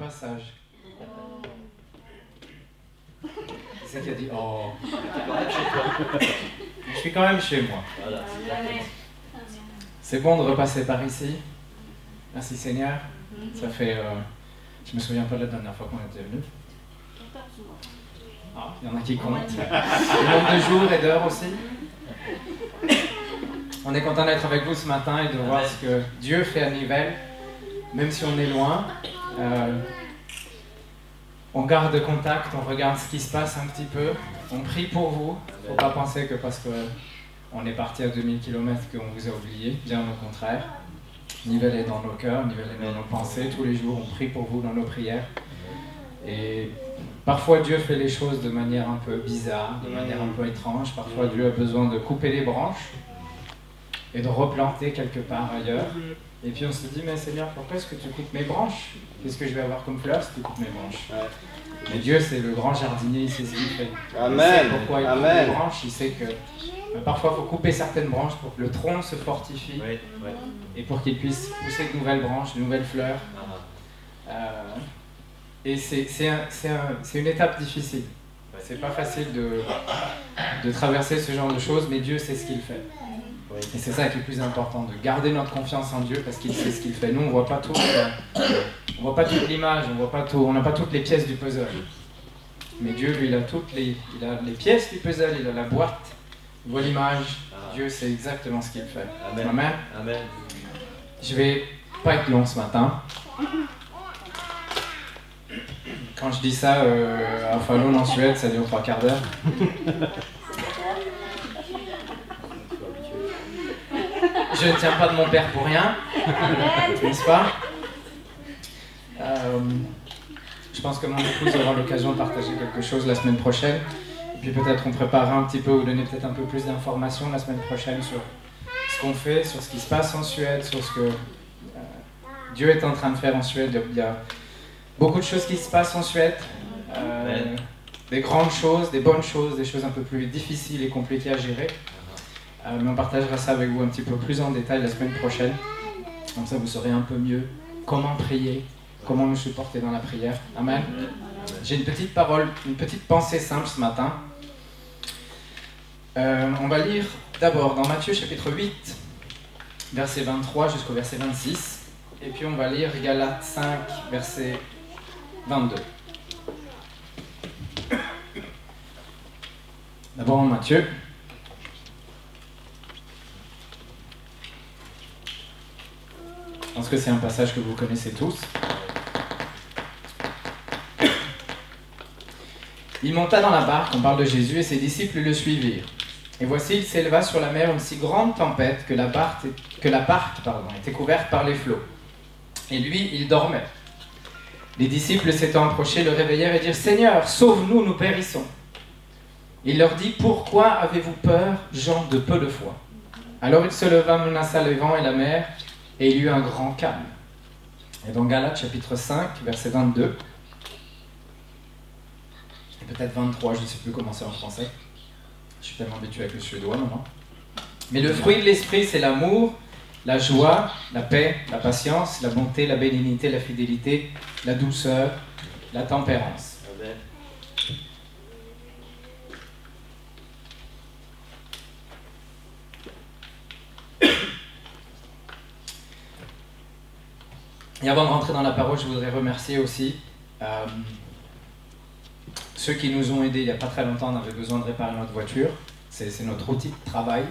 passage. C'est qui a dit oh. Je suis quand même chez moi. Voilà, c'est bon de repasser par ici. Merci Seigneur. Ça fait, je me souviens pas de la dernière fois qu'on était venu. Ah, il y en a qui comptent. Le nombre de jours et d'heures aussi. On est content d'être avec vous ce matin et de voir ce que Dieu fait à Nivelles, même si on est loin. On garde contact, on regarde ce qui se passe un petit peu, on prie pour vous. Il ne faut pas penser que parce qu'on est parti à 2000 km qu'on vous a oublié, bien au contraire. Nivelles est dans nos cœurs, Nivelles est dans nos pensées. Tous les jours, on prie pour vous dans nos prières. Et parfois, Dieu fait les choses de manière un peu bizarre, de manière un peu étrange. Parfois, Dieu a besoin de couper les branches et de replanter quelque part ailleurs. Et puis on se dit, mais Seigneur, pourquoi est-ce que tu coupes mes branches? Qu'est-ce que je vais avoir comme fleurs si tu coupes mes branches? Mais Dieu, c'est le grand jardinier, il sait ce qu'il fait. Amen. Il sait pourquoi il coupe les branches, il sait que parfois il faut couper certaines branches pour que le tronc se fortifie et pour qu'il puisse pousser de nouvelles branches, de nouvelles fleurs. Et c'est une étape difficile. C'est pas facile de traverser ce genre de choses, mais Dieu sait ce qu'il fait. Et c'est ça qui est le plus important, de garder notre confiance en Dieu parce qu'il sait ce qu'il fait. Nous, on voit pas tout, on voit pas toute l'image, on n'a pas toutes les pièces du puzzle. Mais Dieu, lui, il a les pièces du puzzle, il a la boîte, il voit l'image. Dieu sait exactement ce qu'il fait. Amen. Amen. Je vais pas être long ce matin. Quand je dis ça, à Falun en Suède, ça dure 3 quarts d'heure. Je ne tiens pas de mon père pour rien, n'est-ce pas? Je pense que mon épouse aura l'occasion de partager quelque chose la semaine prochaine. Et puis peut-être on préparera un petit peu, ou donner peut-être un peu plus d'informations la semaine prochaine sur ce qu'on fait, sur ce qui se passe en Suède, sur ce que Dieu est en train de faire en Suède. Il y a beaucoup de choses qui se passent en Suède. Des grandes choses, des bonnes choses, des choses un peu plus difficiles et compliquées à gérer. Mais on partagera ça avec vous un petit peu plus en détail la semaine prochaine. Comme ça, vous saurez un peu mieux comment prier, comment nous supporter dans la prière. Amen. J'ai une petite parole, une petite pensée simple ce matin. On va lire d'abord dans Matthieu chapitre 8, verset 23 jusqu'au verset 26. Et puis on va lire Galates 5, verset 22. D'abord Matthieu. Je pense que c'est un passage que vous connaissez tous. Il monta dans la barque, on parle de Jésus, et ses disciples le suivirent. Et voici, il s'éleva sur la mer une si grande tempête que la barque était couverte par les flots. Et lui, il dormait. Les disciples s'étant approchés, le réveillèrent et dirent « Seigneur, sauve-nous, nous périssons !» Il leur dit « Pourquoi avez-vous peur, gens de peu de foi ?» Alors il se leva, menaça le vent et la mer, et il y eut un grand calme. Et dans Galates chapitre 5, verset 22, et peut-être 23, je ne sais plus comment c'est en français. Je suis tellement habitué avec le suédois maintenant. Mais le fruit de l'esprit, c'est l'amour, la joie, la paix, la patience, la bonté, la bénignité, la fidélité, la douceur, la tempérance. Amen. Et avant de rentrer dans la parole, je voudrais remercier aussi ceux qui nous ont aidés il n'y a pas très longtemps. On avait besoin de réparer notre voiture. C'est notre outil de travail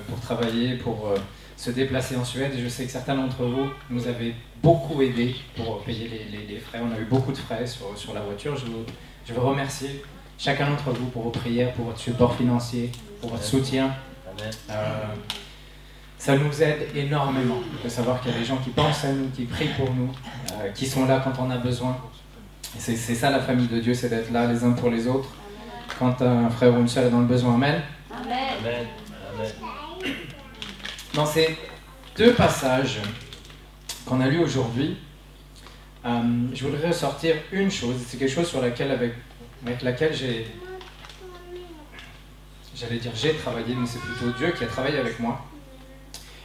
pour travailler, pour se déplacer en Suède. Et je sais que certains d'entre vous nous avez beaucoup aidés pour payer les frais. On a eu beaucoup de frais sur la voiture. Je veux remercier chacun d'entre vous pour vos prières, pour votre support financier, pour votre soutien. Ça nous aide énormément de savoir qu'il y a des gens qui pensent à nous, qui prient pour nous, qui sont là quand on a besoin. Et c'est ça la famille de Dieu, c'est d'être là les uns pour les autres quand un frère ou une sœur est dans le besoin. Amen. Amen. Amen. Dans ces deux passages qu'on a lus aujourd'hui, je voudrais ressortir une chose. C'est quelque chose sur laquelle, avec laquelle j'ai travaillé, mais c'est plutôt Dieu qui a travaillé avec moi.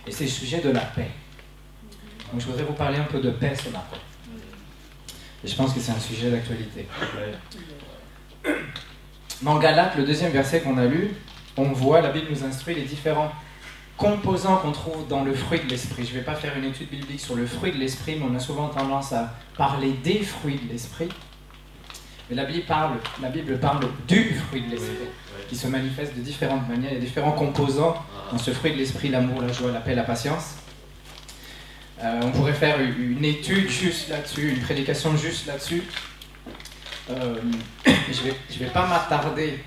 Et c'est le sujet de la paix. Donc je voudrais vous parler un peu de paix ce matin. Et je pense que c'est un sujet d'actualité. Dans Galates, le deuxième verset qu'on a lu, on voit, la Bible nous instruit les différents composants qu'on trouve dans le fruit de l'esprit. Je ne vais pas faire une étude biblique sur le fruit de l'esprit, mais on a souvent tendance à parler des fruits de l'esprit. Mais la Bible parle du fruit de l'esprit, qui se manifeste de différentes manières. Il y a différents composants dans ce fruit de l'esprit, l'amour, la joie, la paix, la patience. On pourrait faire une étude juste là-dessus, une prédication juste là-dessus. Je vais pas m'attarder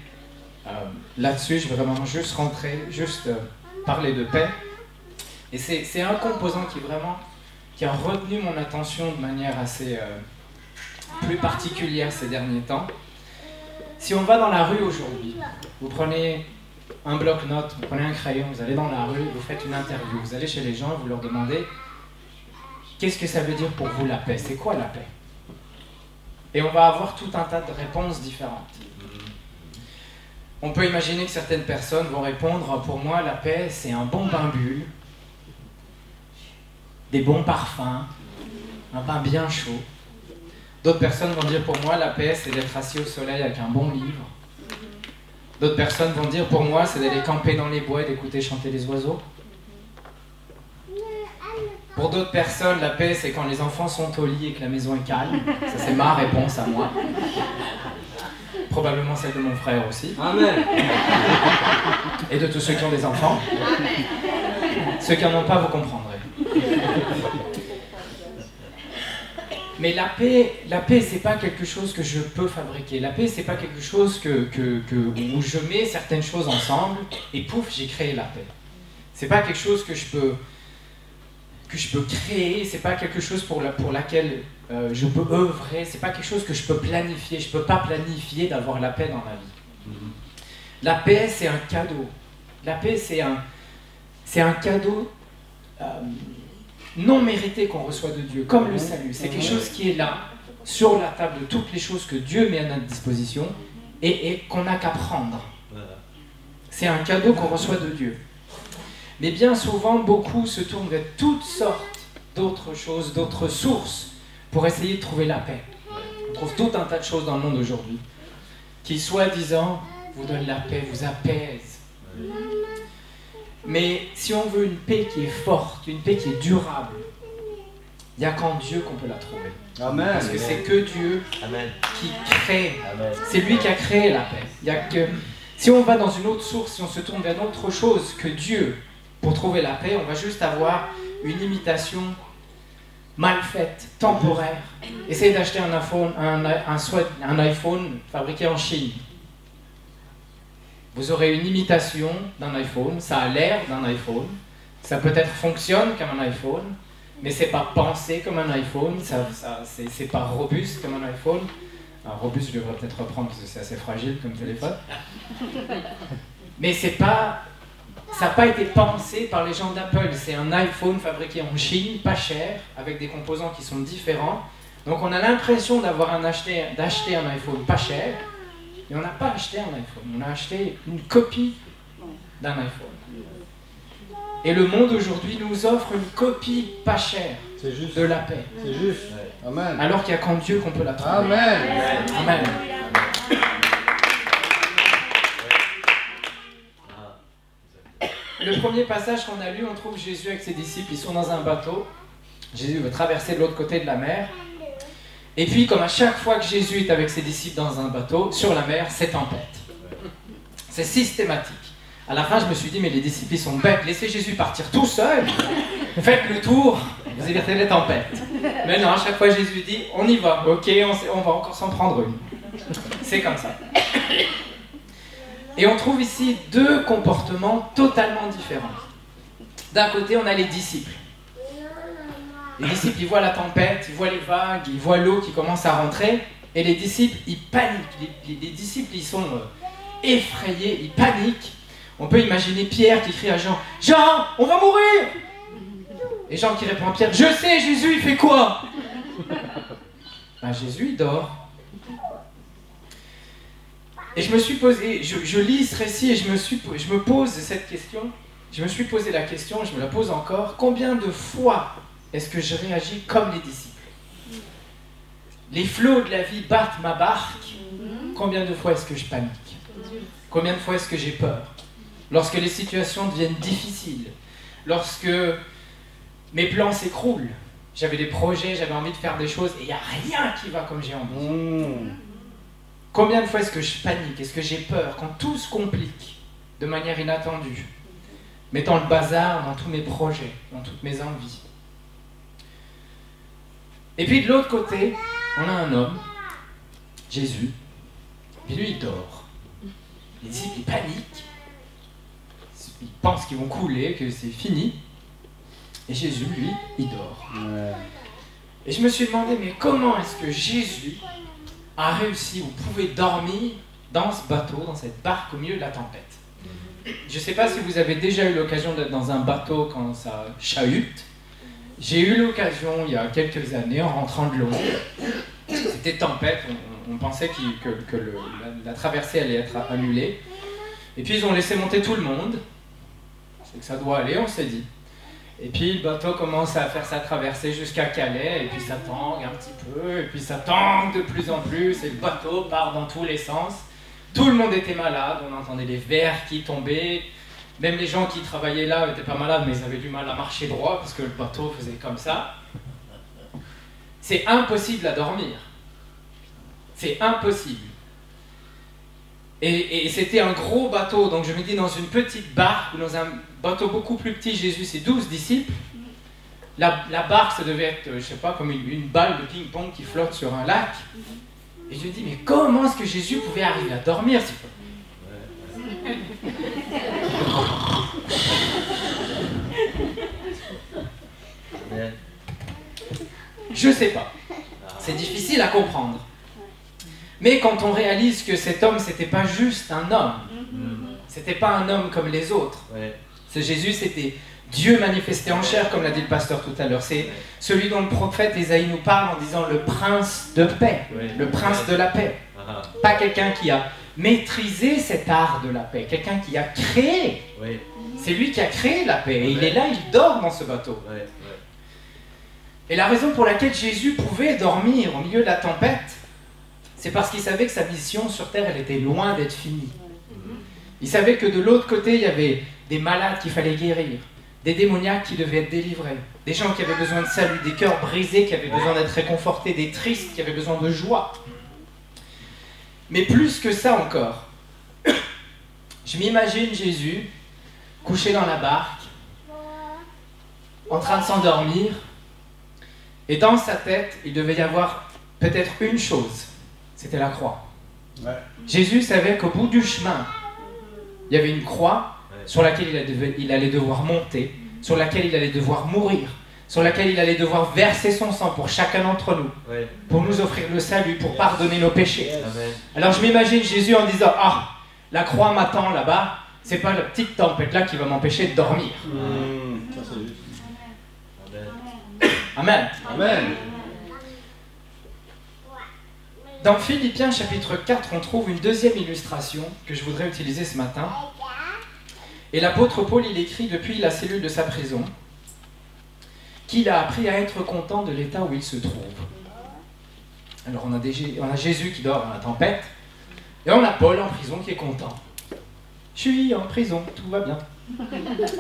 là-dessus, je vais vraiment juste rentrer, parler de paix. Et c'est un composant qui a retenu mon attention de manière assez plus particulière ces derniers temps. Si on va dans la rue aujourd'hui, vous prenez un bloc-notes, vous prenez un crayon, vous allez dans la rue, vous faites une interview, vous allez chez les gens, vous leur demandez qu'est-ce que ça veut dire pour vous la paix? C'est quoi la paix? Et on va avoir tout un tas de réponses différentes. On peut imaginer que certaines personnes vont répondre, pour moi la paix c'est un bon bain-bulle, des bons parfums, un bain bien chaud. D'autres personnes vont dire, pour moi la paix c'est d'être assis au soleil avec un bon livre. D'autres personnes vont dire, pour moi c'est d'aller camper dans les bois et d'écouter chanter les oiseaux. Pour d'autres personnes, la paix, c'est quand les enfants sont au lit et que la maison est calme. Ça, c'est ma réponse à moi. Probablement celle de mon frère aussi. Amen. Et de tous ceux qui ont des enfants. Amen. Ceux qui n'en ont pas, vous comprendrez. Mais la paix, c'est pas quelque chose que je peux fabriquer. La paix, c'est pas quelque chose où je mets certaines choses ensemble et pouf, j'ai créé la paix. C'est pas quelque chose que je peux créer, c'est pas quelque chose pour laquelle je peux œuvrer, c'est pas quelque chose que je peux planifier. Je peux pas planifier d'avoir la paix dans ma vie. La paix, c'est un cadeau. La paix, c'est un cadeau non mérité qu'on reçoit de Dieu, comme le salut. C'est quelque chose qui est là, sur la table de toutes les choses que Dieu met à notre disposition et qu'on n'a qu'à prendre. C'est un cadeau qu'on reçoit de Dieu. Mais bien souvent, beaucoup se tournent vers toutes sortes d'autres choses, d'autres sources, pour essayer de trouver la paix. On trouve tout un tas de choses dans le monde aujourd'hui, qui soi-disant vous donnent la paix, vous apaisent. Mais si on veut une paix qui est forte, une paix qui est durable, il n'y a qu'en Dieu qu'on peut la trouver. Amen. Parce que c'est que Dieu qui crée. C'est lui qui a créé la paix. Il y a que... Si on va dans une autre source, si on se tourne vers autre chose que Dieu, pour trouver la paix, on va juste avoir une imitation mal faite, temporaire. Essayez d'acheter un iPhone fabriqué en Chine. Vous aurez une imitation d'un iPhone, ça a l'air d'un iPhone, ça peut-être fonctionne comme un iPhone, mais c'est pas pensé comme un iPhone, c'est pas robuste comme un iPhone. Alors, robuste, je devrais peut-être reprendre parce que c'est assez fragile comme téléphone. Mais ça n'a pas été pensé par les gens d'Apple. C'est un iPhone fabriqué en Chine, pas cher, avec des composants qui sont différents. Donc on a l'impression d'acheter un iPhone pas cher, mais on n'a pas acheté un iPhone. On a acheté une copie d'un iPhone. Et le monde aujourd'hui nous offre une copie pas chère de la paix. C'est juste. Amen. Alors qu'il n'y a qu'en Dieu qu'on peut la trouver. Amen. Amen. Le premier passage qu'on a lu, on trouve Jésus avec ses disciples, ils sont dans un bateau. Jésus veut traverser de l'autre côté de la mer. Et puis, comme à chaque fois que Jésus est avec ses disciples dans un bateau, sur la mer, c'est tempête. C'est systématique. À la fin, je me suis dit, mais les disciples, ils sont bêtes. Laissez Jésus partir tout seul. Faites le tour, vous évitez les tempêtes. Mais non, à chaque fois, Jésus dit, on y va. Ok, on va encore s'en prendre une. C'est comme ça. Et on trouve ici deux comportements totalement différents. D'un côté, on a les disciples. Les disciples, ils voient la tempête, ils voient les vagues, ils voient l'eau qui commence à rentrer. Et les disciples, ils paniquent. Les disciples, ils sont effrayés, ils paniquent. On peut imaginer Pierre qui crie à Jean, « Jean, on va mourir !» Et Jean qui répond à Pierre, « Je sais, Jésus, il fait quoi ?» Ben, Jésus, il dort. Et je me suis posé, je lis ce récit et je me pose cette question. Je me suis posé la question, je me la pose encore. Combien de fois est-ce que je réagis comme les disciples? les flots de la vie battent ma barque, combien de fois est-ce que je panique? Combien de fois est-ce que j'ai peur? Lorsque les situations deviennent difficiles, lorsque mes plans s'écroulent, j'avais des projets, j'avais envie de faire des choses et il n'y a rien qui va comme j'ai envie. Combien de fois est-ce que je panique? Est-ce que j'ai peur quand tout se complique de manière inattendue, mettant le bazar dans tous mes projets, dans toutes mes envies? Et puis de l'autre côté, on a un homme, Jésus, et lui il dort. Les disciples ils paniquent, ils pensent qu'ils vont couler, que c'est fini. Et Jésus, lui, il dort. Et je me suis demandé, mais comment est-ce que Jésus a réussi ou pouvait dormir dans ce bateau, dans cette barque au milieu de la tempête? Je ne sais pas si vous avez déjà eu l'occasion d'être dans un bateau quand ça chahute. J'ai eu l'occasion il y a quelques années en rentrant de Londres. C'était tempête, on pensait que la traversée allait être annulée. Et puis ils ont laissé monter tout le monde. C'est que ça doit aller, on s'est dit. Et puis le bateau commence à faire sa traversée jusqu'à Calais, et puis ça tangue un petit peu, et puis ça tangue de plus en plus, et le bateau part dans tous les sens. Tout le monde était malade, on entendait les verres qui tombaient, même les gens qui travaillaient là n'étaient pas malades, mais ils avaient du mal à marcher droit, parce que le bateau faisait comme ça. C'est impossible à dormir. C'est impossible. Et c'était un gros bateau, donc je me dis dans une petite barque, ou dans un bateau beaucoup plus petit, Jésus, c'est 12 disciples. La barque, ça devait être, je sais pas, comme une balle de ping-pong qui flotte sur un lac. Et je me dis, mais comment est-ce que Jésus pouvait arriver à dormir si peu? Je sais pas. C'est difficile à comprendre. Mais quand on réalise que cet homme, c'était pas juste un homme, c'était pas un homme comme les autres. Ce Jésus, c'était Dieu manifesté en chair, comme l'a dit le pasteur tout à l'heure. C'est celui dont le prophète Ésaïe nous parle en disant le prince de paix, le prince de la paix. Pas quelqu'un qui a maîtrisé cet art de la paix, quelqu'un qui a créé. C'est lui qui a créé la paix. Et il est là, il dort dans ce bateau. Et la raison pour laquelle Jésus pouvait dormir au milieu de la tempête, c'est parce qu'il savait que sa mission sur terre, elle était loin d'être finie. Il savait que de l'autre côté, il y avait des malades qu'il fallait guérir, des démoniaques qui devaient être délivrés, des gens qui avaient besoin de salut, des cœurs brisés qui avaient besoin d'être réconfortés, des tristes qui avaient besoin de joie. Mais plus que ça encore, je m'imagine Jésus couché dans la barque, en train de s'endormir, et dans sa tête, il devait y avoir peut-être une chose. C'était la croix. Jésus savait qu'au bout du chemin, il y avait une croix sur laquelle il allait devoir monter, sur laquelle il allait devoir mourir, sur laquelle il allait devoir verser son sang pour chacun d'entre nous, pour nous offrir le salut, pour pardonner nos péchés. Alors je m'imagine Jésus en disant, ah, la croix m'attend là-bas, c'est pas la petite tempête là qui va m'empêcher de dormir. Ça, c'est juste. Amen. Amen. Dans Philippiens chapitre 4, on trouve une deuxième illustration que je voudrais utiliser ce matin. Et l'apôtre Paul, il écrit depuis la cellule de sa prison qu'il a appris à être content de l'état où il se trouve. Alors on a Jésus qui dort dans la tempête, et on a Paul en prison qui est content. Je suis en prison, tout va bien.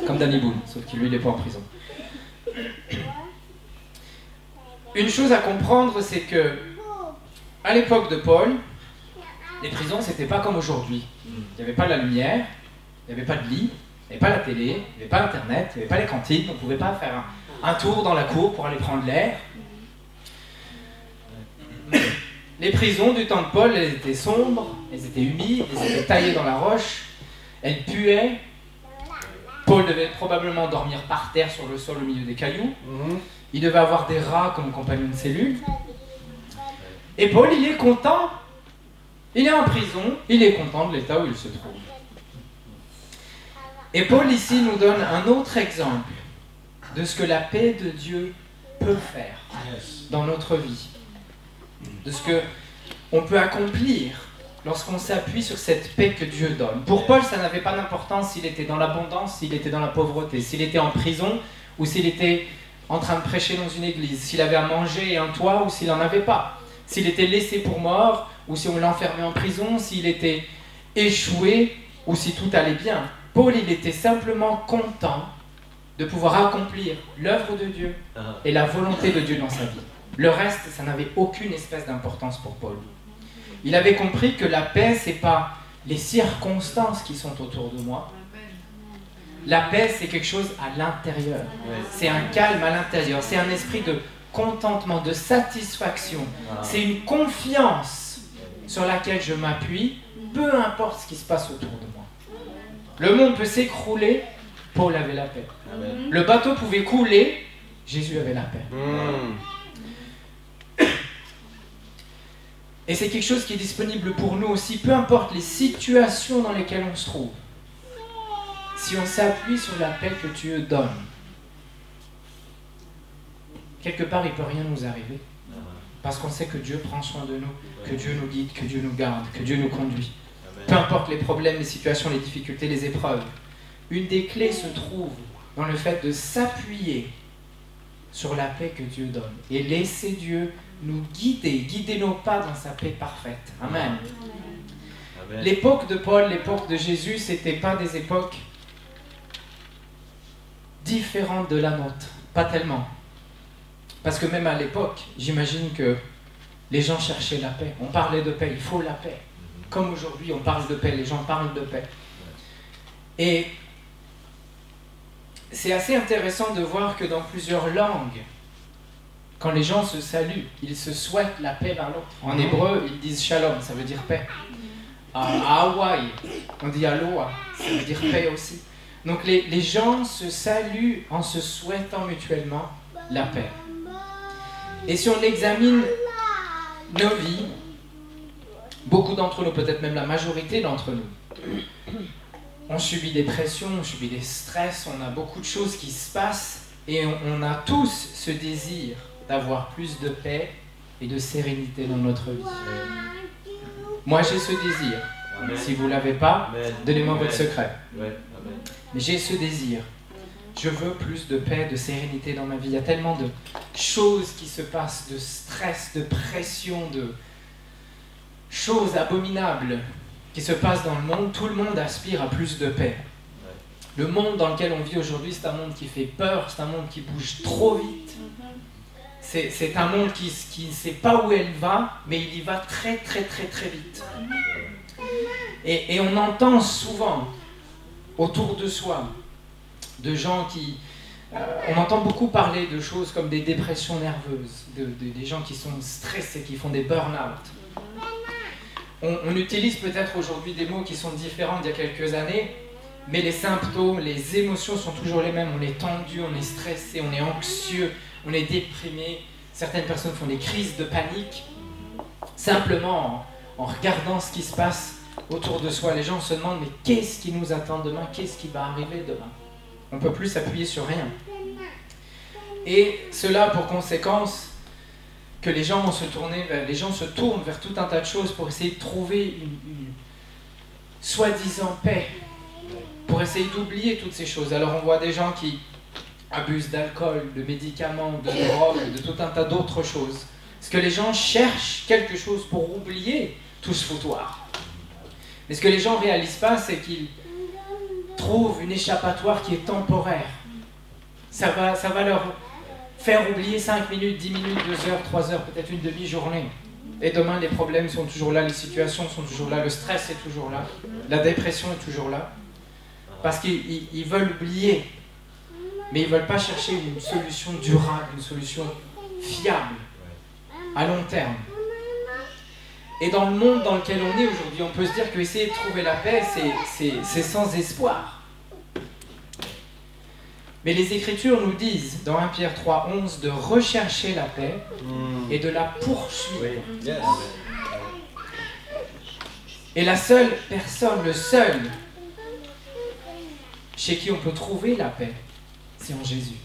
Comme Danny Boone, sauf qu'il lui, il n'est pas en prison. Une chose à comprendre, c'est que à l'époque de Paul, les prisons, c'était pas comme aujourd'hui. Il n'y avait pas la lumière, il n'y avait pas de lit, il n'y avait pas la télé, il n'y avait pas Internet, il n'y avait pas les cantines, on ne pouvait pas faire un tour dans la cour pour aller prendre l'air. Les prisons du temps de Paul, elles étaient sombres, elles étaient humides, elles étaient taillées dans la roche, elles puaient. Paul devait probablement dormir par terre sur le sol au milieu des cailloux. Il devait avoir des rats comme compagnon de cellule. Et Paul, il est content. Il est en prison, il est content de l'état où il se trouve. Et Paul ici nous donne un autre exemple de ce que la paix de Dieu peut faire dans notre vie. De ce qu'on peut accomplir lorsqu'on s'appuie sur cette paix que Dieu donne. Pour Paul, ça n'avait pas d'importance s'il était dans l'abondance, s'il était dans la pauvreté, s'il était en prison ou s'il était en train de prêcher dans une église, s'il avait à manger et un toit ou s'il n'en avait pas. s'il était laissé pour mort, ou si on l'enfermait en prison, s'il était échoué, ou si tout allait bien. Paul, il était simplement content de pouvoir accomplir l'œuvre de Dieu et la volonté de Dieu dans sa vie. Le reste, ça n'avait aucune espèce d'importance pour Paul. Il avait compris que la paix, ce n'est pas les circonstances qui sont autour de moi. La paix, c'est quelque chose à l'intérieur. C'est un calme à l'intérieur. C'est un esprit de contentement, de satisfaction. C'est une confiance sur laquelle je m'appuie, peu importe ce qui se passe autour de moi. Le monde peut s'écrouler, Paul avait la paix. Le bateau pouvait couler, Jésus avait la paix. Et c'est quelque chose qui est disponible pour nous aussi, peu importe les situations dans lesquelles on se trouve. Si on s'appuie sur la paix que Dieu donne, quelque part il ne peut rien nous arriver. Parce qu'on sait que Dieu prend soin de nous, que Dieu nous guide, que Dieu nous garde, que Dieu nous conduit. Peu importe les problèmes, les situations, les difficultés, les épreuves. Une des clés se trouve dans le fait de s'appuyer sur la paix que Dieu donne et laisser Dieu nous guider nos pas dans sa paix parfaite. Amen. L'époque de Paul, l'époque de Jésus, ce n'était pas des époques différentes de la nôtre. Pas tellement. Parce que même à l'époque, j'imagine que les gens cherchaient la paix. On parlait de paix, il faut la paix. Comme aujourd'hui, on parle de paix, les gens parlent de paix. Et c'est assez intéressant de voir que dans plusieurs langues, quand les gens se saluent, ils se souhaitent la paix vers l'autre. En hébreu, ils disent shalom, ça veut dire paix. À Hawaï, on dit aloha, ça veut dire paix aussi. Donc les gens se saluent en se souhaitant mutuellement la paix. Et si on examine nos vies, beaucoup d'entre nous, peut-être même la majorité d'entre nous, on subit des pressions, on subit des stress, on a beaucoup de choses qui se passent et on a tous ce désir d'avoir plus de paix et de sérénité dans notre vie. Moi, j'ai ce désir. Amen. Si vous ne l'avez pas, donnez-moi votre secret. Mais j'ai ce désir. Je veux plus de paix, de sérénité dans ma vie. Il y a tellement de choses qui se passent, de stress, de pression, de choses abominables qui se passent dans le monde. Tout le monde aspire à plus de paix. Le monde dans lequel on vit aujourd'hui, c'est un monde qui fait peur, c'est un monde qui bouge trop vite. C'est un monde qui ne sait pas où elle va, mais il y va très très très très vite. Et on entend souvent autour de soi de gens qui... on entend beaucoup parler de choses comme des dépressions nerveuses, des gens qui sont stressés, qui font des burn-out. On utilise peut-être aujourd'hui des mots qui sont différents d'il y a quelques années, mais les symptômes, les émotions sont toujours les mêmes. On est tendu, on est stressé, on est anxieux, on est déprimé. Certaines personnes font des crises de panique. Simplement en regardant ce qui se passe autour de soi, les gens se demandent mais qu'est-ce qui nous attend demain? Qu'est-ce qui va arriver demain? On ne peut plus s'appuyer sur rien. Et cela a pour conséquence que les gens se tournent vers tout un tas de choses pour essayer de trouver une soi-disant paix, pour essayer d'oublier toutes ces choses. Alors on voit des gens qui abusent d'alcool, de médicaments, de drogue, de tout un tas d'autres choses. Parce que les gens cherchent quelque chose pour oublier tout ce foutoir. Mais ce que les gens ne réalisent pas, c'est qu'ils trouvent une échappatoire qui est temporaire. Ça va leur faire oublier 5 minutes, 10 minutes, 2 heures, 3 heures, peut-être une demi-journée. Et demain, les problèmes sont toujours là, les situations sont toujours là, le stress est toujours là, la dépression est toujours là. Parce qu'ils veulent oublier, mais ils ne veulent pas chercher une solution durable, une solution fiable, à long terme. Et dans le monde dans lequel on est aujourd'hui, on peut se dire qu'essayer de trouver la paix, c'est sans espoir. Mais les Écritures nous disent, dans 1 Pierre 3,11, de rechercher la paix et de la poursuivre. Et la seule personne, le seul, chez qui on peut trouver la paix, c'est en Jésus.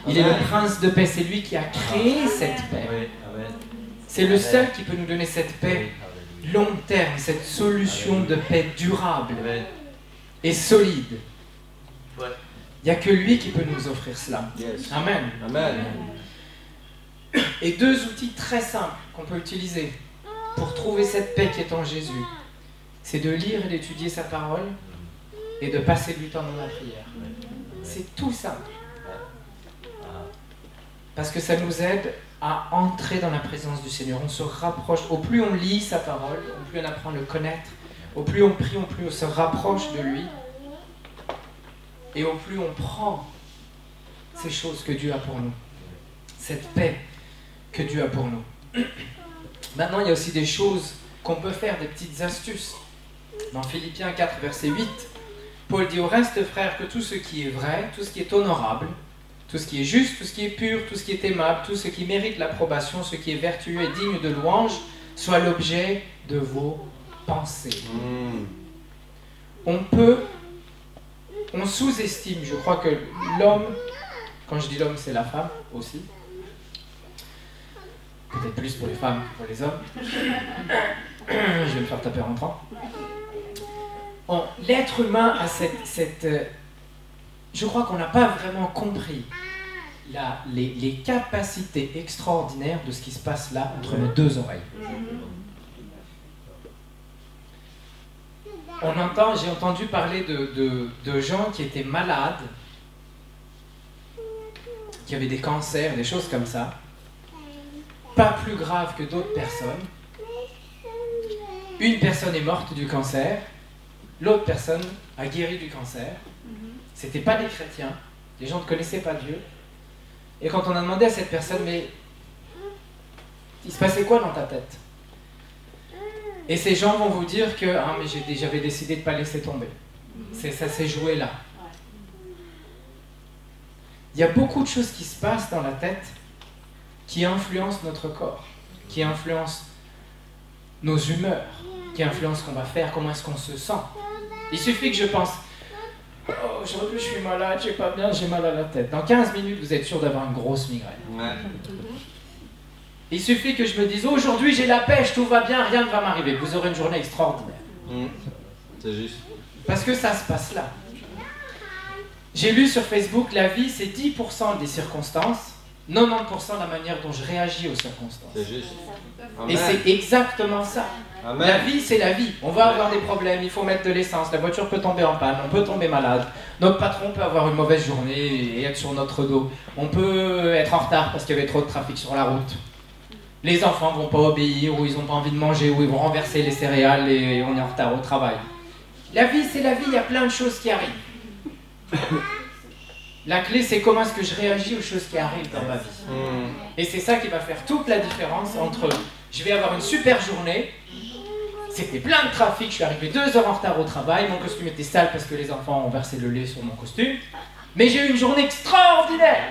Il est le prince de paix, c'est lui qui a créé cette paix. C'est le seul qui peut nous donner cette paix long terme, cette solution de paix durable et solide. Il n'y a que lui qui peut nous offrir cela. Amen. Et deux outils très simples qu'on peut utiliser pour trouver cette paix qui est en Jésus, c'est de lire et d'étudier sa parole et de passer du temps dans la prière. C'est tout simple. Parce que ça nous aide à entrer dans la présence du Seigneur. On se rapproche. Au plus on lit sa parole, au plus on apprend à le connaître, au plus on prie, au plus on se rapproche de lui. Et au plus on prend ces choses que Dieu a pour nous. Cette paix que Dieu a pour nous. Maintenant, il y a aussi des choses qu'on peut faire, des petites astuces. Dans Philippiens 4, verset 8, Paul dit au reste, frères, que tout ce qui est vrai, tout ce qui est honorable, tout ce qui est juste, tout ce qui est pur, tout ce qui est aimable, tout ce qui mérite l'approbation, ce qui est vertueux et digne de louange, soit l'objet de vos pensées. On sous-estime, je crois que l'homme, quand je dis l'homme, c'est la femme aussi, peut-être plus pour les femmes que pour les hommes, je vais me faire taper en rentrant. L'être humain a je crois qu'on n'a pas vraiment compris les capacités extraordinaires de ce qui se passe là entre nos deux oreilles. J'ai entendu parler de gens qui étaient malades, qui avaient des cancers, des choses comme ça, pas plus graves que d'autres personnes. Une personne est morte du cancer, l'autre personne a guéri du cancer. C'était pas des chrétiens, les gens ne connaissaient pas Dieu. Et quand on a demandé à cette personne, mais il se passait quoi dans ta tête? Et ces gens vont vous dire que mais j'avais décidé de ne pas laisser tomber. Ça s'est joué là. Il y a beaucoup de choses qui se passent dans la tête qui influencent notre corps, qui influencent nos humeurs, qui influencent ce qu'on va faire, comment est-ce qu'on se sent. Il suffit que je pense, oh, aujourd'hui je suis malade, j'ai pas bien, j'ai mal à la tête. Dans 15 minutes, vous êtes sûr d'avoir une grosse migraine. Ouais. Il suffit que je me dise, aujourd'hui j'ai la pêche, tout va bien, rien ne va m'arriver. Vous aurez une journée extraordinaire. C'est juste. Parce que ça se passe là. J'ai lu sur Facebook, la vie c'est 10% des circonstances, 90% la manière dont je réagis aux circonstances. C'est juste. Et c'est exactement ça. Amen. La vie, c'est la vie. On va avoir des problèmes, il faut mettre de l'essence, la voiture peut tomber en panne, on peut tomber malade, notre patron peut avoir une mauvaise journée et être sur notre dos, on peut être en retard parce qu'il y avait trop de trafic sur la route. Les enfants vont pas obéir, ou ils n'ont pas envie de manger, ou ils vont renverser les céréales et on est en retard au travail. La vie, c'est la vie, il y a plein de choses qui arrivent. La clé, c'est comment est-ce que je réagis aux choses qui arrivent dans ma vie. Et c'est ça qui va faire toute la différence entre je vais avoir une super journée, c'était plein de trafic, je suis arrivé 2 heures en retard au travail, mon costume était sale parce que les enfants ont versé le lait sur mon costume, mais j'ai eu une journée extraordinaire.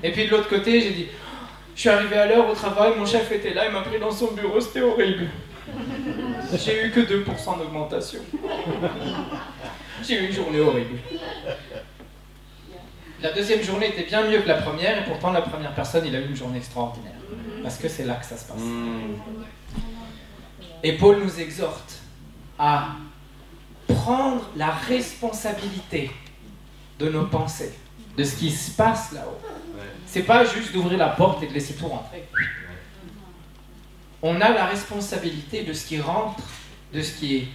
Et puis de l'autre côté, j'ai dit, je suis arrivé à l'heure au travail, mon chef était là, il m'a pris dans son bureau, c'était horrible. J'ai eu que 2% d'augmentation. J'ai eu une journée horrible. La deuxième journée était bien mieux que la première, et pourtant la première personne, il a eu une journée extraordinaire. Parce que c'est là que ça se passe. Et Paul nous exhorte à prendre la responsabilité de nos pensées, de ce qui se passe là-haut. C'est pas juste d'ouvrir la porte et de laisser tout rentrer. On a la responsabilité de ce qui rentre, de ce qui est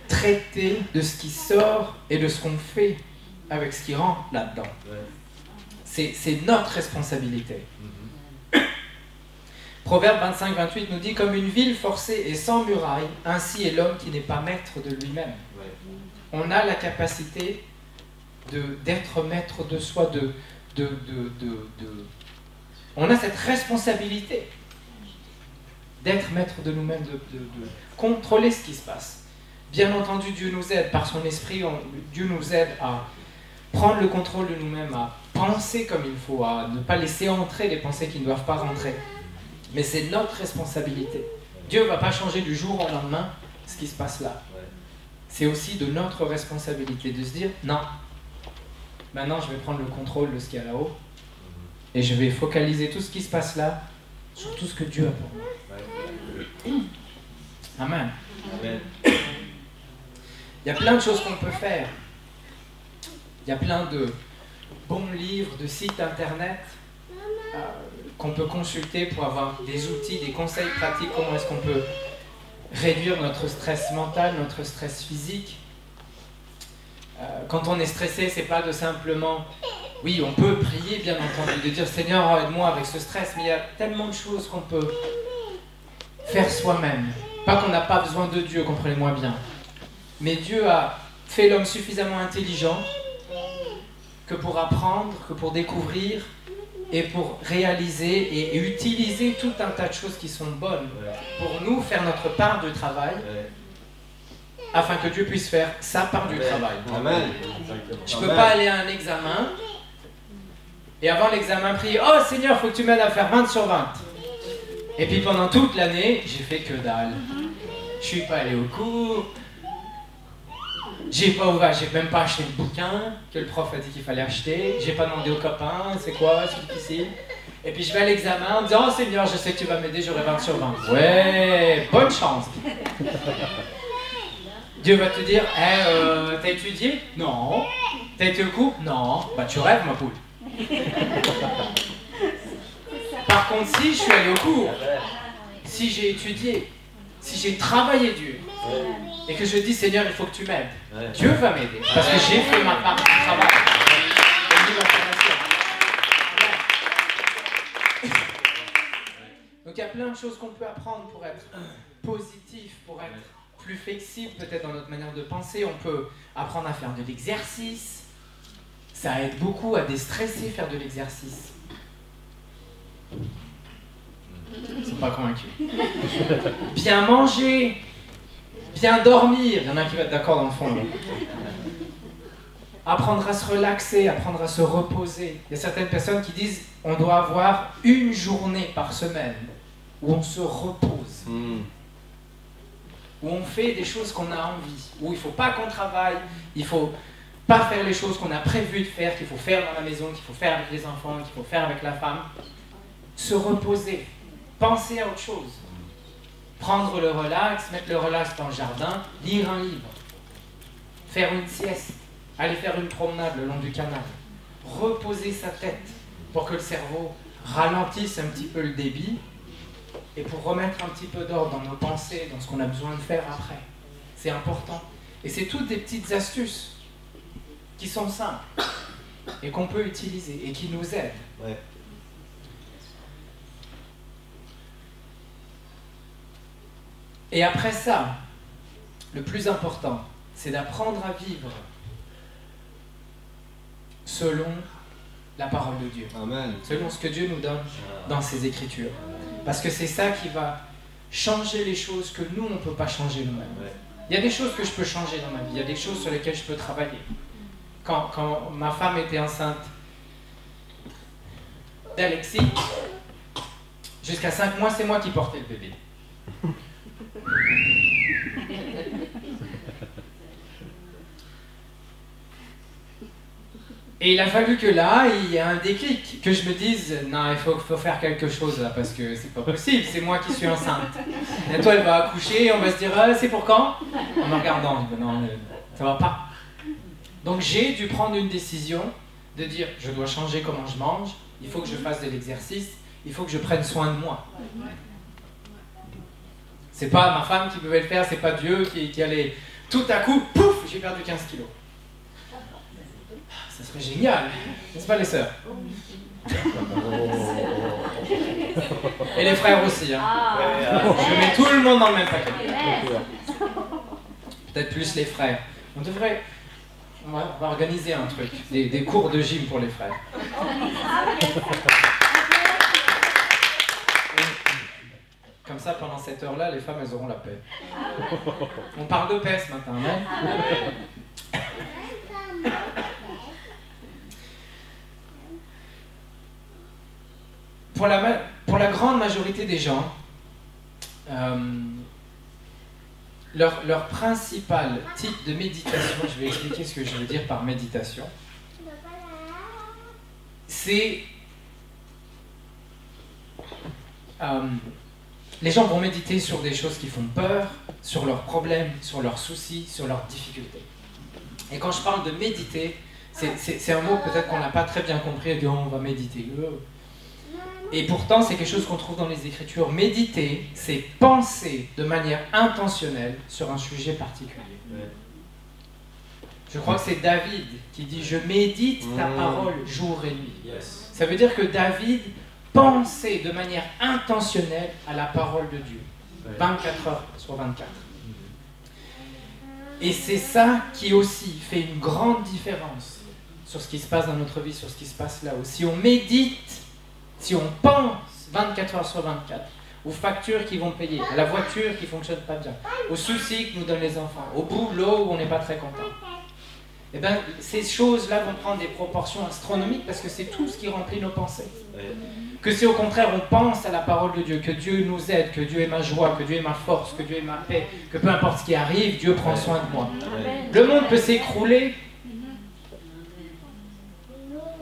traité, de ce qui sort et de ce qu'on fait avec ce qui rentre là-dedans. C'est notre responsabilité. Proverbe 25-28 nous dit, comme une ville forcée et sans muraille, ainsi est l'homme qui n'est pas maître de lui-même. On a la capacité d'être maître de soi, on a cette responsabilité d'être maître de nous-mêmes, de contrôler ce qui se passe. Bien entendu, Dieu nous aide, par son esprit, Dieu nous aide à prendre le contrôle de nous-mêmes, à penser comme il faut, à ne pas laisser entrer les pensées qui ne doivent pas rentrer. Mais c'est notre responsabilité. Dieu ne va pas changer du jour au lendemain ce qui se passe là. C'est aussi de notre responsabilité de se dire, non, maintenant je vais prendre le contrôle de ce qu'il y a là-haut et je vais focaliser tout ce qui se passe là sur tout ce que Dieu a pour moi. Amen. Amen. Il y a plein de choses qu'on peut faire. Il y a plein de bons livres, de sites internet qu'on peut consulter pour avoir des outils, des conseils pratiques, comment est-ce qu'on peut réduire notre stress mental, notre stress physique. Quand on est stressé, c'est pas de simplement... Oui, on peut prier, bien entendu, de dire « Seigneur, aide-moi avec ce stress », mais il y a tellement de choses qu'on peut faire soi-même. Pas qu'on n'a pas besoin de Dieu, comprenez-moi bien. Mais Dieu a fait l'homme suffisamment intelligent que pour apprendre, que pour découvrir et pour réaliser et utiliser tout un tas de choses qui sont bonnes pour nous faire notre part du travail afin que Dieu puisse faire sa part du travail. Amen. Je ne peux pas aller à un examen et avant l'examen prier « Oh Seigneur, il faut que tu m'aides à faire 20 sur 20 ». Et puis pendant toute l'année, j'ai fait que dalle. Je suis pas allé au cours. J'ai même pas acheté le bouquin que le prof a dit qu'il fallait acheter. J'ai pas demandé aux copains, c'est quoi, c'est difficile. Et puis je vais à l'examen en disant « Oh Seigneur, je sais que tu vas m'aider, j'aurai 20 sur 20 ». Ouais, bonne chance. Dieu va te dire « T'as étudié? Non. T'as été au cours? Non. Bah tu rêves, ma poule. » Par contre, si je suis allé au cours, si j'ai étudié, si j'ai travaillé dur, et que je dis Seigneur, il faut que tu m'aides, Dieu va m'aider, parce que j'ai fait ma part du travail. Donc il y a plein de choses qu'on peut apprendre pour être positif, pour être plus flexible peut-être dans notre manière de penser. On peut apprendre à faire de l'exercice. Ça aide beaucoup à déstresser, faire de l'exercice. Ils ne sont pas convaincus. Bien manger, bien dormir. Il y en a un qui va être d'accord dans le fond. Là. Apprendre à se relaxer, apprendre à se reposer. Il y a certaines personnes qui disent on doit avoir une journée par semaine où on se repose. Où on fait des choses qu'on a envie. Où il ne faut pas qu'on travaille, il ne faut pas faire les choses qu'on a prévu de faire, qu'il faut faire dans la maison, qu'il faut faire avec les enfants, qu'il faut faire avec la femme. Se reposer, penser à autre chose. Prendre le relax, mettre le relax dans le jardin, lire un livre, faire une sieste, aller faire une promenade le long du canal, reposer sa tête pour que le cerveau ralentisse un petit peu le débit et pour remettre un petit peu d'ordre dans nos pensées, dans ce qu'on a besoin de faire après. C'est important. Et c'est toutes des petites astuces qui sont simples et qu'on peut utiliser et qui nous aident. Ouais. Et après ça, le plus important, c'est d'apprendre à vivre selon la parole de Dieu. Amen. Selon ce que Dieu nous donne dans ses Écritures. Parce que c'est ça qui va changer les choses que nous, on ne peut pas changer nous-mêmes. Ouais. Il y a des choses que je peux changer dans ma vie, il y a des choses sur lesquelles je peux travailler. Quand ma femme était enceinte d'Alexis, jusqu'à 5 mois, c'est moi qui portais le bébé. Et il a fallu que là, il y ait un déclic, que je me dise, non, il faut faire quelque chose là, parce que c'est pas possible, c'est moi qui suis enceinte. Et toi, elle va accoucher, et on va se dire, ah, c'est pour quand? En me regardant, non, ça va pas. Donc j'ai dû prendre une décision de dire, je dois changer comment je mange, il faut que je fasse de l'exercice, il faut que je prenne soin de moi. C'est pas ma femme qui pouvait le faire, c'est pas Dieu qui allait... Tout à coup, pouf, j'ai perdu 15 kilos. Ça serait génial, n'est-ce pas les sœurs? Et les frères aussi. Hein. Je mets tout le monde dans le même paquet. Peut-être plus les frères. On va organiser un truc, des cours de gym pour les frères. Comme ça, pendant cette heure-là, les femmes, elles auront la paix. On parle de paix ce matin, non? Pour la grande majorité des gens, leur principal type de méditation, je vais expliquer ce que je veux dire par méditation, c'est... les gens vont méditer sur des choses qui font peur, sur leurs problèmes, sur leurs soucis, sur leurs difficultés. Et quand je parle de méditer, c'est un mot peut-être qu'on n'a pas très bien compris, et on va méditer. Et pourtant, c'est quelque chose qu'on trouve dans les Écritures. Méditer, c'est penser de manière intentionnelle sur un sujet particulier. Je crois que c'est David qui dit « Je médite ta parole jour et nuit ». Ça veut dire que David pensait de manière intentionnelle à la parole de Dieu, 24 heures sur 24. Et c'est ça qui aussi fait une grande différence sur ce qui se passe dans notre vie, sur ce qui se passe là-haut. Si on médite, si on pense 24 heures sur 24, aux factures qui vont payer, à la voiture qui ne fonctionne pas bien, aux soucis que nous donnent les enfants, au boulot où on n'est pas très content, eh bien, ces choses-là vont prendre des proportions astronomiques parce que c'est tout ce qui remplit nos pensées. Que si au contraire on pense à la parole de Dieu, que Dieu nous aide, que Dieu est ma joie, que Dieu est ma force, que Dieu est ma paix, que peu importe ce qui arrive, Dieu prend soin de moi. Le monde peut s'écrouler,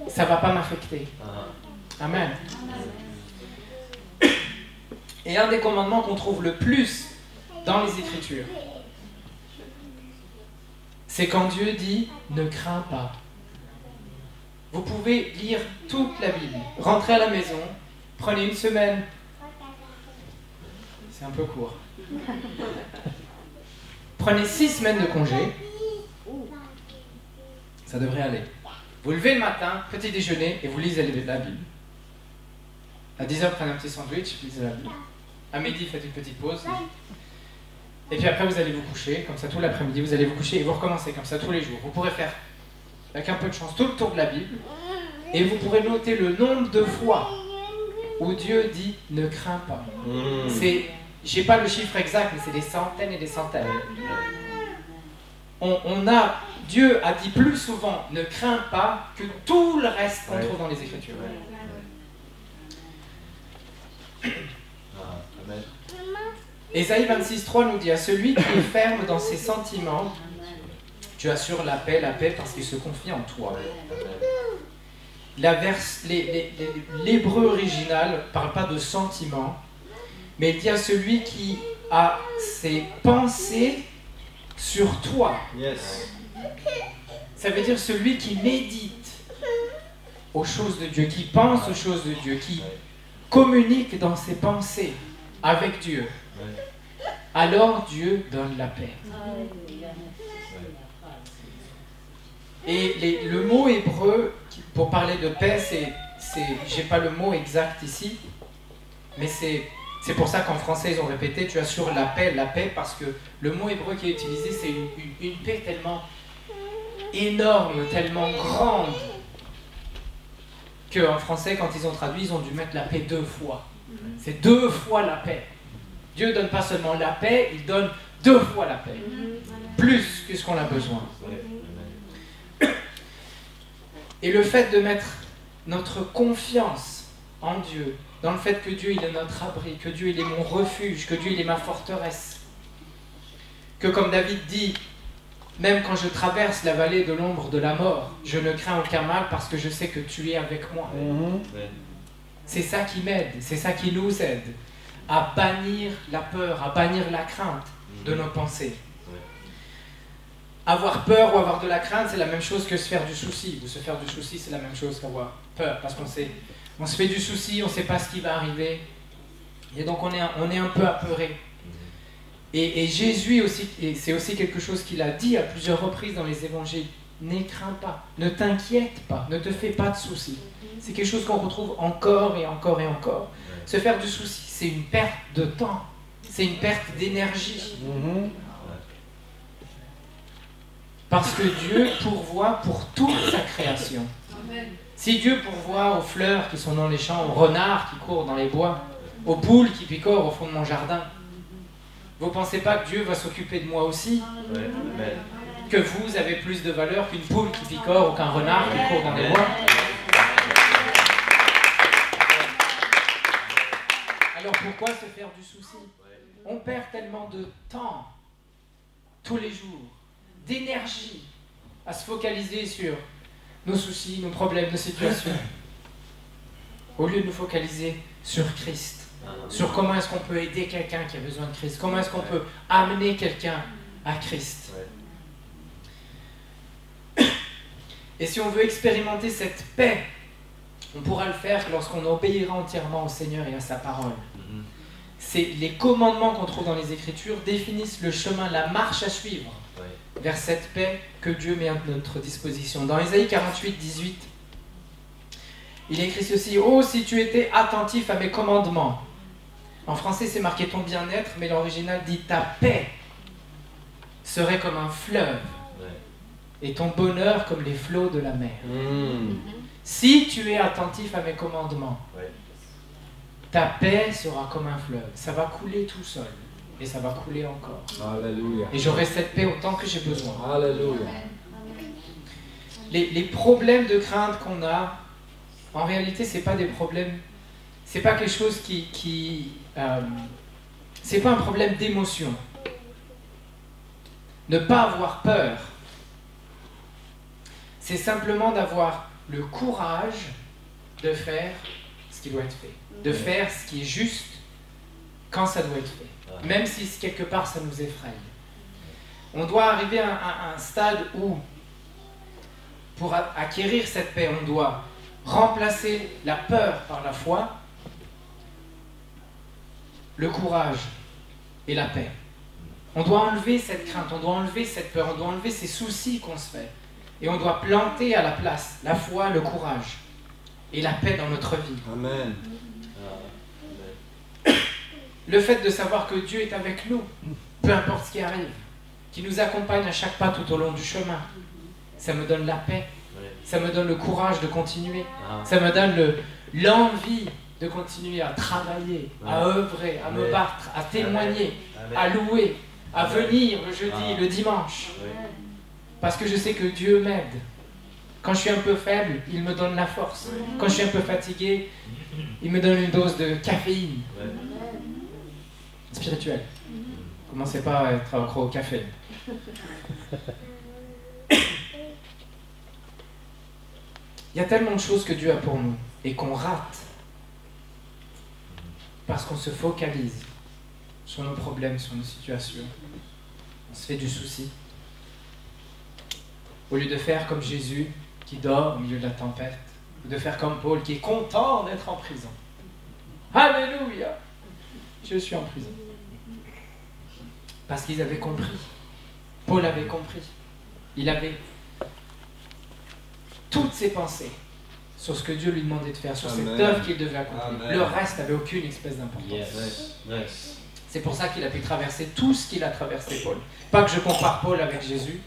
ça ne va pas m'affecter. Amen. Et un des commandements qu'on trouve le plus dans les Écritures, c'est quand Dieu dit « ne crains pas ». Vous pouvez lire toute la Bible, rentrez à la maison, prenez une semaine, c'est un peu court, prenez 6 semaines de congé, ça devrait aller. Vous levez le matin, petit déjeuner, et vous lisez la Bible. À 10h, prenez un petit sandwich, lisez la Bible. À midi, faites une petite pause. Et puis après, vous allez vous coucher, comme ça tout l'après-midi, vous allez vous coucher et vous recommencez comme ça tous les jours. Vous pourrez faire, avec un peu de chance, tout le tour de la Bible et vous pourrez noter le nombre de fois où Dieu dit « ne crains pas ». Je n'ai pas le chiffre exact, mais c'est des centaines et des centaines. Dieu a dit plus souvent « ne crains pas » que tout le reste qu'on trouve dans les Écritures. Amen. Ésaïe 26,3 nous dit « À celui qui est ferme dans ses sentiments, tu assures la paix parce qu'il se confie en toi. » L'hébreu original ne parle pas de sentiments, mais il dit à celui qui a ses pensées sur toi. Yes. Ça veut dire celui qui médite aux choses de Dieu, qui pense aux choses de Dieu, qui communique dans ses pensées avec Dieu. Alors Dieu donne la paix. Et le mot hébreu, pour parler de paix, j'ai pas le mot exact ici, mais c'est pour ça qu'en français ils ont répété, tu assures la paix, parce que le mot hébreu qui est utilisé, c'est une paix tellement énorme, tellement grande, qu'en français, quand ils ont traduit, ils ont dû mettre la paix 2 fois. C'est 2 fois la paix. Dieu donne pas seulement la paix, il donne 2 fois la paix. Plus que ce qu'on a besoin. Et le fait de mettre notre confiance en Dieu, dans le fait que Dieu il est notre abri, que Dieu il est mon refuge, que Dieu il est ma forteresse, que comme David dit, même quand je traverse la vallée de l'ombre de la mort, je ne crains aucun mal parce que je sais que tu es avec moi. C'est ça qui m'aide, c'est ça qui nous aide à bannir la peur, à bannir la crainte de nos pensées. Avoir peur ou avoir de la crainte, c'est la même chose que se faire du souci. Ou se faire du souci, c'est la même chose qu'avoir peur. Parce on se fait du souci, on ne sait pas ce qui va arriver. Et donc on est un peu apeuré. Et Jésus aussi, et c'est aussi quelque chose qu'il a dit à plusieurs reprises dans les évangiles, n'aie craint pas, ne t'inquiète pas, ne te fais pas de soucis. C'est quelque chose qu'on retrouve encore et encore et encore. Se faire du souci, c'est une perte de temps, c'est une perte d'énergie. Parce que Dieu pourvoit pour toute sa création. Si Dieu pourvoit aux fleurs qui sont dans les champs, aux renards qui courent dans les bois, aux poules qui picorent au fond de mon jardin, vous ne pensez pas que Dieu va s'occuper de moi aussi? Que vous avez plus de valeur qu'une poule qui picore ou qu'un renard qui court dans les bois? Alors pourquoi se faire du souci? On perd tellement de temps, tous les jours, d'énergie, à se focaliser sur nos soucis, nos problèmes, nos situations, au lieu de nous focaliser sur Christ. Sur comment est-ce qu'on peut aider quelqu'un qui a besoin de Christ, comment est-ce qu'on peut amener quelqu'un à Christ. Et si on veut expérimenter cette paix On pourra le faire lorsqu'on obéira entièrement au Seigneur et à sa parole. Les commandements qu'on trouve dans les Écritures définissent le chemin, la marche à suivre vers cette paix que Dieu met à notre disposition. Dans Ésaïe 48, 18, il est écrit ceci: « Oh, si tu étais attentif à mes commandements !» En français, c'est marqué ton bien-être, mais l'original dit ta paix serait comme un fleuve et ton bonheur comme les flots de la mer. Si tu es attentif à mes commandements, ta paix sera comme un fleuve. Ça va couler tout seul et ça va couler encore. Alléluia. Et j'aurai cette paix autant que j'ai besoin. Alléluia. Les problèmes de crainte qu'on a, en réalité, c'est pas des problèmes. C'est pas quelque chose c'est pas un problème d'émotion. Ne pas avoir peur, c'est simplement d'avoir le courage de faire ce qui doit être fait, de faire ce qui est juste quand ça doit être fait, même si quelque part ça nous effraie. On doit arriver à un stade où, pour acquérir cette paix, on doit remplacer la peur par la foi, le courage et la paix. On doit enlever cette crainte, on doit enlever cette peur, on doit enlever ces soucis qu'on se fait. Et on doit planter à la place la foi, le courage et la paix dans notre vie. Amen. Le fait de savoir que Dieu est avec nous, peu importe ce qui arrive, qui nous accompagne à chaque pas tout au long du chemin, ça me donne la paix, ça me donne le courage de continuer, ça me donne l'envie de continuer à travailler, à œuvrer, à me battre, à témoigner, à louer, à venir le jeudi, le dimanche. Parce que je sais que Dieu m'aide. Quand je suis un peu faible, il me donne la force. Quand je suis un peu fatigué, il me donne une dose de caféine. Spirituelle. Commencez pas à être accro au café. Il y a tellement de choses que Dieu a pour nous et qu'on rate parce qu'on se focalise sur nos problèmes, sur nos situations. On se fait du souci. Au lieu de faire comme Jésus qui dort au milieu de la tempête, ou de faire comme Paul qui est content d'être en prison. Alléluia! Je suis en prison. Parce qu'ils avaient compris. Paul avait compris. Il avait toutes ses pensées sur ce que Dieu lui demandait de faire, sur cette œuvre qu'il devait accomplir. Le reste n'avait aucune espèce d'importance. C'est pour ça qu'il a pu traverser tout ce qu'il a traversé, Paul. Pas que je compare Paul avec Jésus.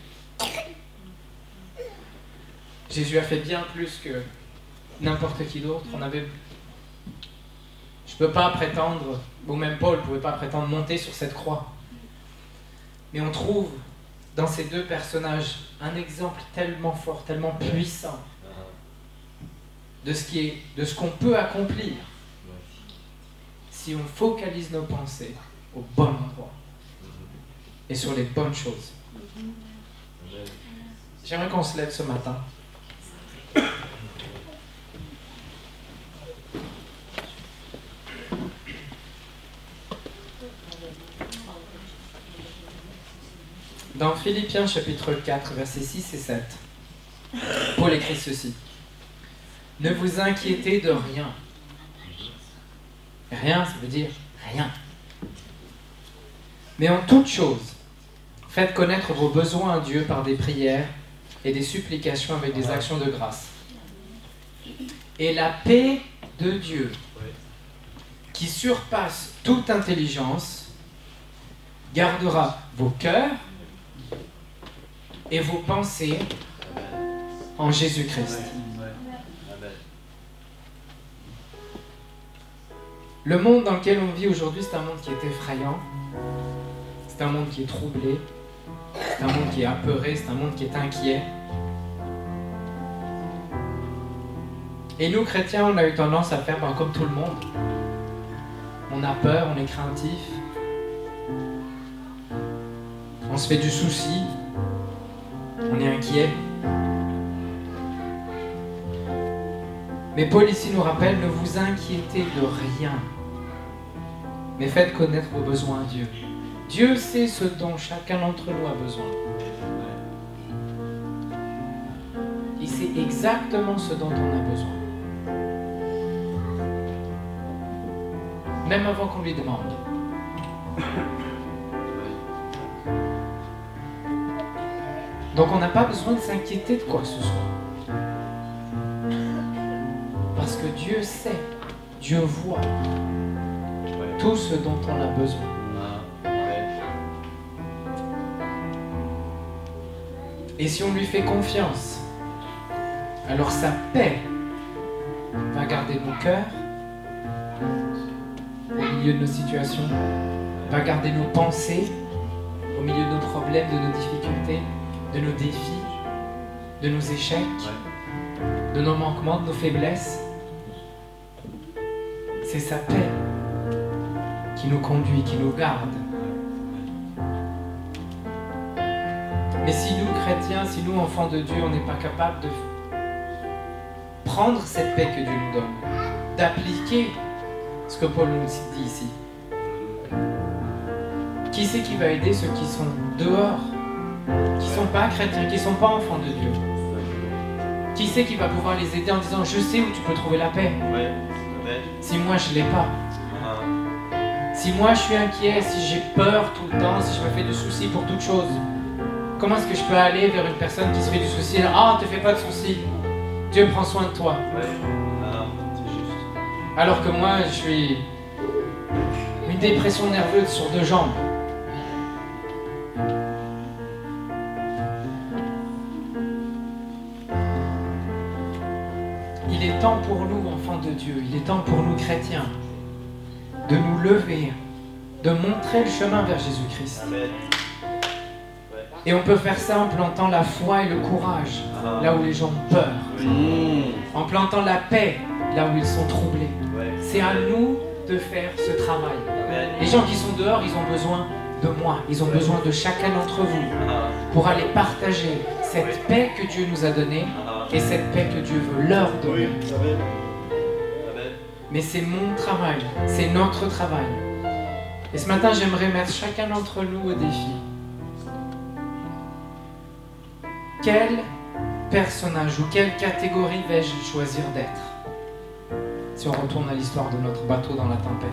Jésus a fait bien plus que n'importe qui d'autre. Je ne peux pas prétendre, ou même Paul ne pouvait pas prétendre monter sur cette croix. Mais on trouve dans ces deux personnages un exemple tellement fort, tellement puissant de ce qu'on peut accomplir si on focalise nos pensées au bon endroit et sur les bonnes choses. J'aimerais qu'on se lève ce matin. Dans Philippiens chapitre 4, versets 6 et 7, Paul écrit ceci: « Ne vous inquiétez de rien. » Rien, ça veut dire rien. « Mais en toute chose, faites connaître vos besoins à Dieu par des prières et des supplications avec des actions de grâce. Et la paix de Dieu, qui surpasse toute intelligence, gardera vos cœurs et vos pensées en Jésus-Christ. » Le monde dans lequel on vit aujourd'hui, c'est un monde qui est effrayant, c'est un monde qui est troublé, c'est un monde qui est apeuré, c'est un monde qui est inquiet. Et nous, chrétiens, on a eu tendance à faire comme tout le monde. On a peur, on est craintif, on se fait du souci, on est inquiet. Mais Paul ici nous rappelle, ne vous inquiétez de rien, mais faites connaître vos besoins à Dieu. Dieu sait ce dont chacun d'entre nous a besoin. Il sait exactement ce dont on a besoin. même avant qu'on lui demande. Donc on n'a pas besoin de s'inquiéter de quoi que ce soit. Parce que Dieu sait, Dieu voit tout ce dont on a besoin. Et si on lui fait confiance, alors sa paix va garder nos cœurs au milieu de nos situations, va garder nos pensées au milieu de nos problèmes, de nos difficultés, de nos défis, de nos échecs, de nos manquements, de nos faiblesses. C'est sa paix qui nous conduit, qui nous garde. Mais si nous, chrétiens, si nous, enfants de Dieu, on n'est pas capables de prendre cette paix que Dieu nous donne, d'appliquer ce que Paul nous dit ici, qui c'est qui va aider ceux qui sont dehors, qui ne sont pas chrétiens, qui ne sont pas enfants de Dieu? Qui c'est qui va pouvoir les aider en disant « Je sais où tu peux trouver la paix ». Si moi je ne l'ai pas. Si moi je suis inquiet, si j'ai peur tout le temps, si je me fais des soucis pour toute chose, comment est-ce que je peux aller vers une personne qui se fait du souci? Ah, ne te fais pas de soucis. Dieu prend soin de toi. Alors que moi, je suis une dépression nerveuse sur 2 jambes. Il est temps pour nous, enfants de Dieu, il est temps pour nous, chrétiens, de nous lever, de montrer le chemin vers Jésus-Christ. Et on peut faire ça en plantant la foi et le courage là où les gens ont peur. En plantant la paix là où ils sont troublés. C'est à nous de faire ce travail. Les gens qui sont dehors, ils ont besoin de moi. Ils ont besoin de chacun d'entre vous pour aller partager cette paix que Dieu nous a donnée et cette paix que Dieu veut leur donner. Mais c'est mon travail, c'est notre travail. Et ce matin, j'aimerais mettre chacun d'entre nous au défi. Quel personnage ou quelle catégorie vais-je choisir d'être? Si on retourne à l'histoire de notre bateau dans la tempête.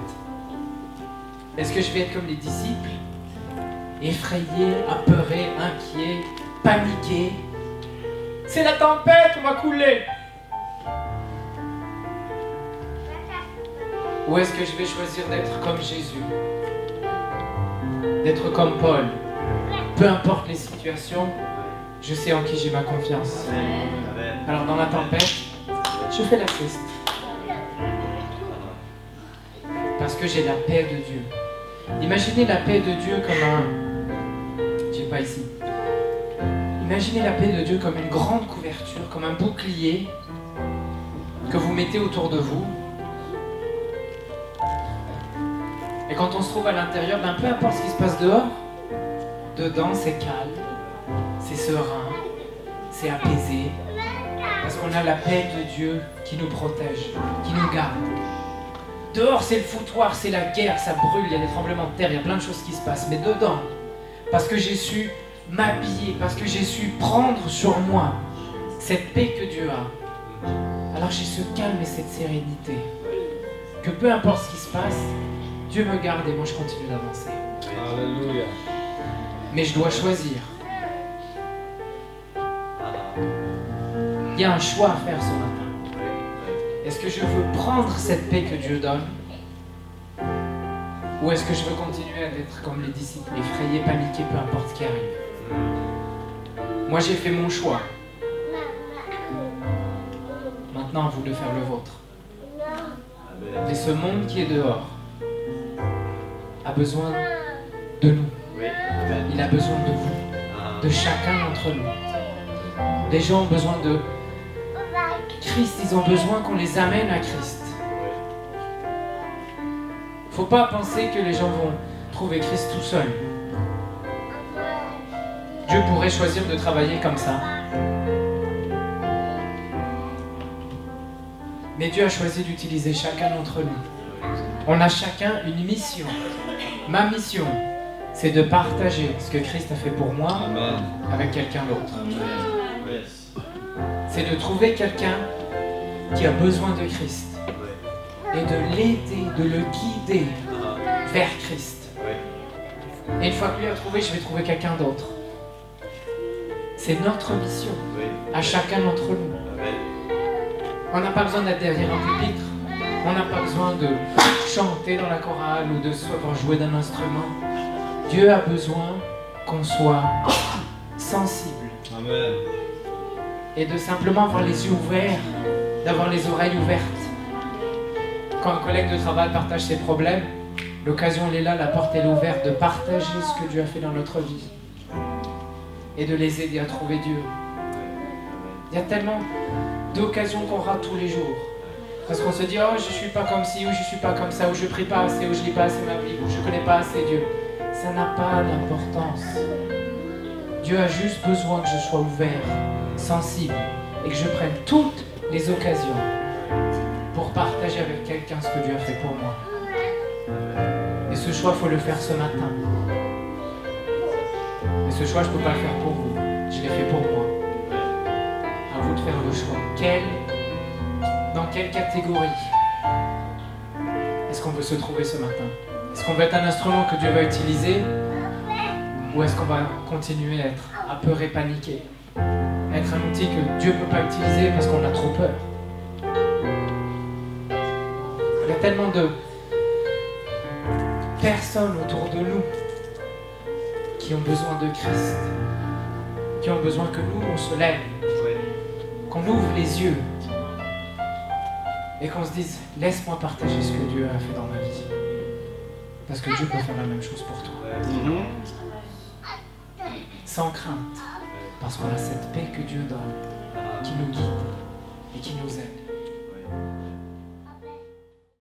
Est-ce que je vais être comme les disciples? Effrayés, apeurés, inquiets, paniqués. C'est la tempête, on va couler. Ou est-ce que je vais choisir d'être comme Jésus? D'être comme Paul? Peu importe les situations, je sais en qui j'ai ma confiance. Alors dans la tempête, je fais la sieste. Parce que j'ai la paix de Dieu. Imaginez la paix de Dieu comme un... J'ai pas ici. Imaginez la paix de Dieu comme une grande couverture, comme un bouclier que vous mettez autour de vous. Et quand on se trouve à l'intérieur, ben peu importe ce qui se passe dehors, dedans c'est calme, c'est serein, c'est apaisé, parce qu'on a la paix de Dieu qui nous protège, qui nous garde. Dehors c'est le foutoir, c'est la guerre, ça brûle, il y a des tremblements de terre, il y a plein de choses qui se passent. Mais dedans, parce que j'ai su m'habiller, parce que j'ai su prendre sur moi cette paix que Dieu a, alors j'ai ce calme et cette sérénité. Que peu importe ce qui se passe, Dieu me garde et moi je continue d'avancer. Alléluia. Mais je dois choisir. Il y a un choix à faire ce matin. Est-ce que je veux prendre cette paix que Dieu donne? Ou est-ce que je veux continuer à être comme les disciples, effrayés, paniqués, peu importe ce qui arrive? Moi j'ai fait mon choix. Maintenant à vous de faire le vôtre. Et ce monde qui est dehors a besoin de nous. Il a besoin de vous, de chacun d'entre nous. Les gens ont besoin de Christ, ils ont besoin qu'on les amène à Christ. Faut pas penser que les gens vont trouver Christ tout seuls. Dieu pourrait choisir de travailler comme ça. Mais Dieu a choisi d'utiliser chacun d'entre nous. On a chacun une mission. Ma mission, c'est de partager ce que Christ a fait pour moi avec quelqu'un d'autre. C'est de trouver quelqu'un qui a besoin de Christ et de l'aider, de le guider vers Christ. Et une fois que lui a trouvé, je vais trouver quelqu'un d'autre. C'est notre mission, à chacun d'entre nous. On n'a pas besoin d'être derrière un pupitre. On n'a pas besoin de chanter dans la chorale ou de savoir jouer d'un instrument. Dieu a besoin qu'on soit sensible. Amen. Et de simplement avoir les yeux ouverts, d'avoir les oreilles ouvertes. Quand un collègue de travail partage ses problèmes, l'occasion elle est là, la porte elle est ouverte, de partager ce que Dieu a fait dans notre vie. Et de les aider à trouver Dieu. Il y a tellement d'occasions qu'on rate tous les jours. Parce qu'on se dit, oh, je ne suis pas comme ci, ou je ne suis pas comme ça, ou je ne prie pas assez, ou je ne lis pas assez ma Bible, ou je ne connais pas assez Dieu. Ça n'a pas d'importance. Dieu a juste besoin que je sois ouvert, sensible, et que je prenne toutes les occasions pour partager avec quelqu'un ce que Dieu a fait pour moi. Et ce choix, il faut le faire ce matin. Et ce choix, je ne peux pas le faire pour vous. Je l'ai fait pour moi. À vous de faire le choix. Dans quelle catégorie est-ce qu'on veut se trouver ce matin? Est-ce qu'on veut être un instrument que Dieu va utiliser? Ou est-ce qu'on va continuer à être apeuré, paniqué? Être un outil que Dieu ne peut pas utiliser parce qu'on a trop peur? Il y a tellement de personnes autour de nous qui ont besoin de Christ, qui ont besoin que nous, on se lève, qu'on ouvre les yeux et qu'on se dise, laisse-moi partager ce que Dieu a fait dans ma vie. Parce que Dieu peut faire la même chose pour toi. Sans crainte, parce qu'on a cette paix que Dieu donne, qui nous guide et qui nous aide.